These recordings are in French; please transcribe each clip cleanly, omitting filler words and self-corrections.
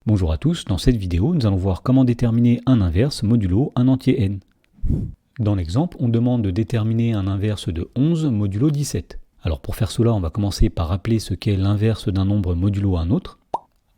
Bonjour à tous, dans cette vidéo, nous allons voir comment déterminer un inverse modulo un entier n. Dans l'exemple, on demande de déterminer un inverse de 11 modulo 17. Alors pour faire cela, on va commencer par rappeler ce qu'est l'inverse d'un nombre modulo un autre.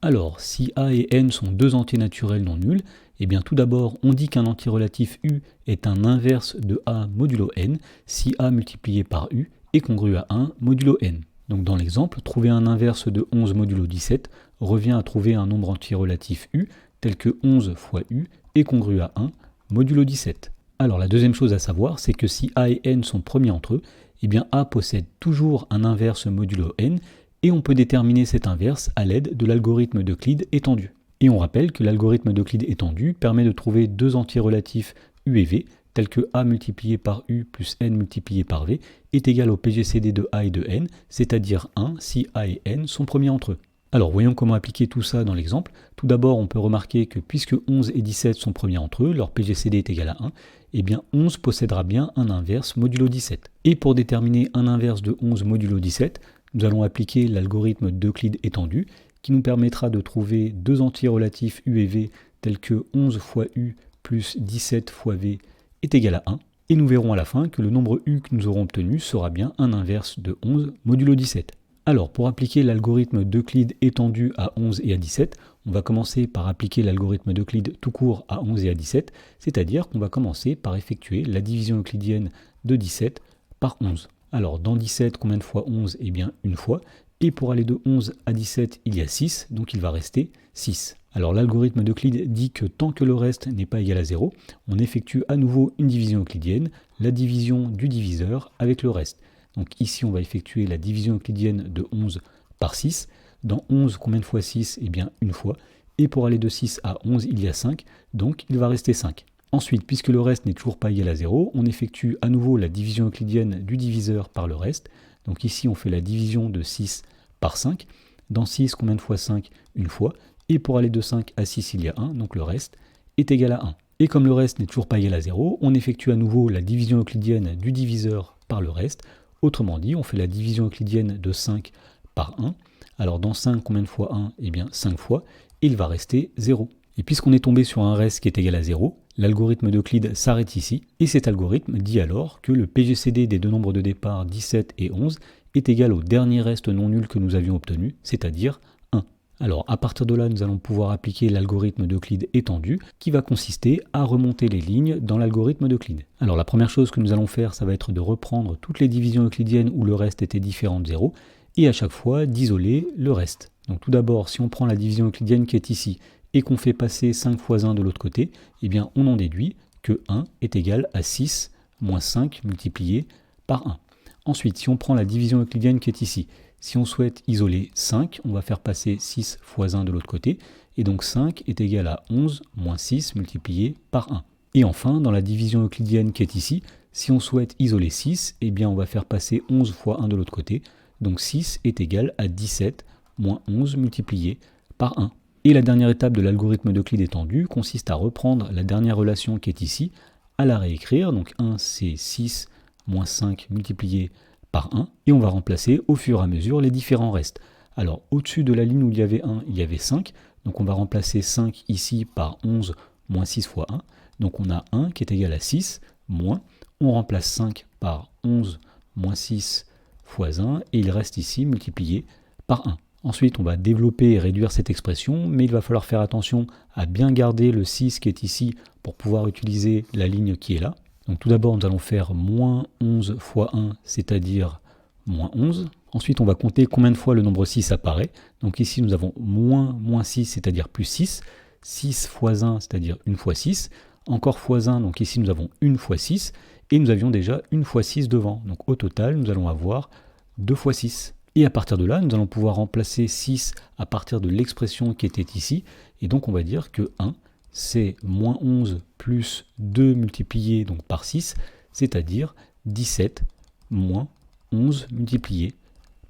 Alors, si a et n sont deux entiers naturels non nuls, eh bien tout d'abord, on dit qu'un entier relatif u est un inverse de a modulo n si a multiplié par u est congru à 1 modulo n. Donc dans l'exemple, trouver un inverse de 11 modulo 17 revient à trouver un nombre entier relatif u tel que 11 fois u est congru à 1 modulo 17. Alors la deuxième chose à savoir, c'est que si a et n sont premiers entre eux, eh bien a possède toujours un inverse modulo n et on peut déterminer cet inverse à l'aide de l'algorithme d'Euclide étendu. Et on rappelle que l'algorithme d'Euclide étendu permet de trouver deux entiers relatifs u et v tel que a multiplié par u plus n multiplié par v est égal au PGCD de a et de n, c'est-à-dire 1 si a et n sont premiers entre eux. Alors voyons comment appliquer tout ça dans l'exemple. Tout d'abord, on peut remarquer que puisque 11 et 17 sont premiers entre eux, leur PGCD est égal à 1, et bien 11 possédera bien un inverse modulo 17. Et pour déterminer un inverse de 11 modulo 17, nous allons appliquer l'algorithme d'Euclide étendu, qui nous permettra de trouver deux entiers relatifs u et v tels que 11 fois u plus 17 fois v est égal à 1. Et nous verrons à la fin que le nombre u que nous aurons obtenu sera bien un inverse de 11 modulo 17. Alors, pour appliquer l'algorithme d'Euclide étendu à 11 et à 17, on va commencer par appliquer l'algorithme d'Euclide tout court à 11 et à 17, c'est-à-dire qu'on va commencer par effectuer la division euclidienne de 17 par 11. Alors, dans 17, combien de fois 11 ? Eh bien, une fois. Et pour aller de 11 à 17, il y a 6, donc il va rester 6. Alors, l'algorithme d'Euclide dit que tant que le reste n'est pas égal à 0, on effectue à nouveau une division euclidienne, la division du diviseur avec le reste. Donc ici, on va effectuer la division euclidienne de 11 par 6. Dans 11, combien de fois 6 ? Eh bien, une fois. Et pour aller de 6 à 11, il y a 5, donc il va rester 5. Ensuite, puisque le reste n'est toujours pas égal à 0, on effectue à nouveau la division euclidienne du diviseur par le reste. Donc ici, on fait la division de 6 par 5. Dans 6, combien de fois 5 ? Une fois. Et pour aller de 5 à 6, il y a 1, donc le reste est égal à 1. Et comme le reste n'est toujours pas égal à 0, on effectue à nouveau la division euclidienne du diviseur par le reste. Autrement dit, on fait la division euclidienne de 5 par 1. Alors dans 5, combien de fois 1 ? Eh bien 5 fois, et il va rester 0. Et puisqu'on est tombé sur un reste qui est égal à 0, l'algorithme d'Euclide s'arrête ici, et cet algorithme dit alors que le PGCD des deux nombres de départ 17 et 11 est égal au dernier reste non nul que nous avions obtenu, c'est-à-dire 1. Alors à partir de là, nous allons pouvoir appliquer l'algorithme d'Euclide étendu qui va consister à remonter les lignes dans l'algorithme d'Euclide. Alors la première chose que nous allons faire, ça va être de reprendre toutes les divisions euclidiennes où le reste était différent de 0 et à chaque fois d'isoler le reste. Donc tout d'abord, si on prend la division euclidienne qui est ici et qu'on fait passer 5 fois 1 de l'autre côté, eh bien on en déduit que 1 est égal à 6 moins 5 multiplié par 1. Ensuite, si on prend la division euclidienne qui est ici, si on souhaite isoler 5, on va faire passer 6 fois 1 de l'autre côté, et donc 5 est égal à 11 moins 6 multiplié par 1. Et enfin, dans la division euclidienne qui est ici, si on souhaite isoler 6, eh bien on va faire passer 11 fois 1 de l'autre côté, donc 6 est égal à 17 moins 11 multiplié par 1. Et la dernière étape de l'algorithme d'Euclide étendu consiste à reprendre la dernière relation qui est ici, à la réécrire, donc 1 c'est 6 moins 5 multiplié par 1, et on va remplacer au fur et à mesure les différents restes. Alors au-dessus de la ligne où il y avait 1, il y avait 5, donc on va remplacer 5 ici par 11 moins 6 fois 1, donc on a 1 qui est égal à 6, moins, on remplace 5 par 11 moins 6 fois 1, et il reste ici multiplié par 1. Ensuite, on va développer et réduire cette expression, mais il va falloir faire attention à bien garder le 6 qui est ici pour pouvoir utiliser la ligne qui est là. Donc tout d'abord, nous allons faire moins 11 fois 1, c'est-à-dire moins 11. Ensuite, on va compter combien de fois le nombre 6 apparaît. Donc ici, nous avons moins 6, c'est-à-dire plus 6. 6 fois 1, c'est-à-dire 1 fois 6. Encore fois 1, donc ici, nous avons 1 fois 6. Et nous avions déjà 1 fois 6 devant. Donc au total, nous allons avoir 2 fois 6. Et à partir de là, nous allons pouvoir remplacer 6 à partir de l'expression qui était ici. Et donc on va dire que 1, c'est moins 11 plus 2 multiplié donc par 6, c'est-à-dire 17 moins 11 multiplié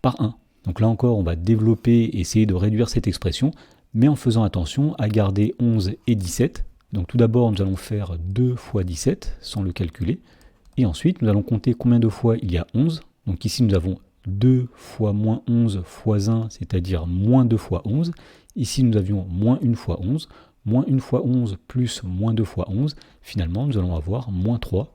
par 1. Donc là encore, on va développer et essayer de réduire cette expression, mais en faisant attention à garder 11 et 17. Donc tout d'abord, nous allons faire 2 fois 17 sans le calculer. Et ensuite, nous allons compter combien de fois il y a 11. Donc ici, nous avons 2 fois moins 11 fois 1, c'est-à-dire moins 2 fois 11. Ici, nous avions moins 1 fois 11, moins 1 fois 11 plus moins 2 fois 11. Finalement, nous allons avoir moins 3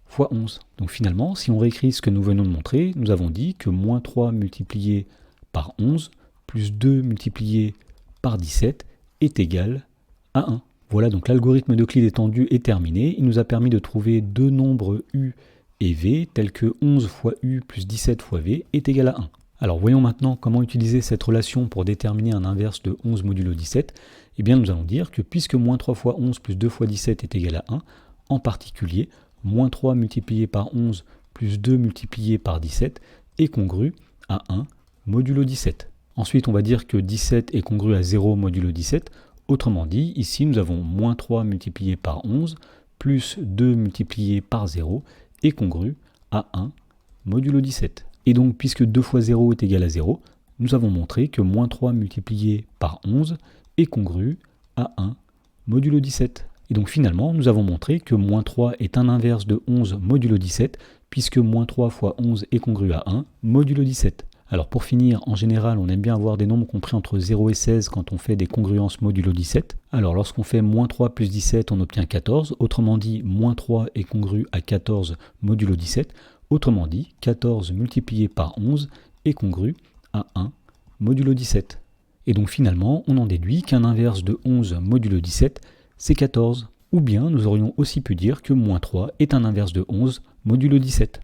fois 11. Donc finalement, si on réécrit ce que nous venons de montrer, nous avons dit que moins 3 multiplié par 11 plus 2 multiplié par 17 est égal à 1. Voilà, donc l'algorithme d'Euclide étendu est terminé. Il nous a permis de trouver deux nombres u et v tels que 11 fois u plus 17 fois v est égal à 1. Alors voyons maintenant comment utiliser cette relation pour déterminer un inverse de 11 modulo 17. Eh bien nous allons dire que puisque moins 3 fois 11 plus 2 fois 17 est égal à 1, en particulier, moins 3 multiplié par 11 plus 2 multiplié par 17 est congru à 1 modulo 17. Ensuite on va dire que 17 est congru à 0 modulo 17. Autrement dit, ici nous avons moins 3 multiplié par 11 plus 2 multiplié par 0 est congru à 1 modulo 17. Et donc, puisque 2 fois 0 est égal à 0, nous avons montré que moins 3 multiplié par 11 est congru à 1 modulo 17. Et donc finalement, nous avons montré que moins 3 est un inverse de 11 modulo 17, puisque moins 3 fois 11 est congru à 1 modulo 17. Alors pour finir, en général, on aime bien avoir des nombres compris entre 0 et 16 quand on fait des congruences modulo 17. Alors lorsqu'on fait moins 3 plus 17, on obtient 14. Autrement dit, moins 3 est congru à 14 modulo 17. Autrement dit, 14 multiplié par 11 est congru à 1 modulo 17. Et donc finalement, on en déduit qu'un inverse de 11 modulo 17, c'est 14. Ou bien nous aurions aussi pu dire que moins 3 est un inverse de 11 modulo 17.